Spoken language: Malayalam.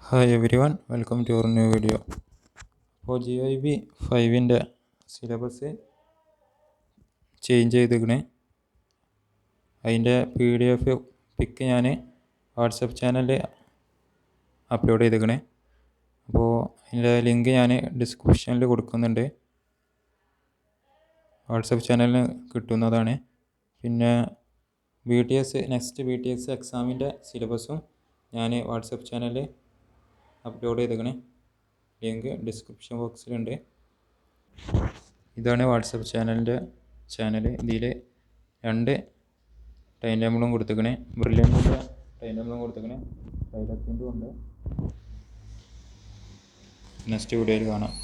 Hi everyone, welcome to our new video. അപ്പോൾ GIB 5 സിലബസ് ചേഞ്ച് ചെയ്തിരിക്കണേ. അതിൻ്റെ PDF പിക്ക് ഞാൻ വാട്സപ്പ് ചാനലിൽ അപ്ലോഡ് ചെയ്തിരിക്കണേ. അപ്പോൾ അതിൻ്റെ ലിങ്ക് ഞാൻ ഡിസ്ക്രിപ്ഷനിൽ കൊടുക്കുന്നുണ്ട്. വാട്സപ്പ് ചാനലിന് കിട്ടുന്നതാണ്. പിന്നെ നെക്സ്റ്റ് BTS എക്സാമിൻ്റെ സിലബസും ഞാൻ വാട്സപ്പ് ചാനലിൽ അപ്ലോഡ് ചെയ്തേക്കണേ. ലിങ്ക് ഡിസ്ക്രിപ്ഷൻ ബോക്സിലുണ്ട്. ഇതാണ് വാട്സപ്പ് ചാനൽ. ഇതിൽ 2 ടൈം ടേബിളും കൊടുത്തേക്കണേ. ബ്രില്യൻറ്റിൻ്റെ ടൈം ടേബിളും കൊടുത്തേക്കണേ. പൈലറ്റിൻ്റെ ഉണ്ട്. നെക്സ്റ്റ് വീഡിയോയിൽ കാണാം.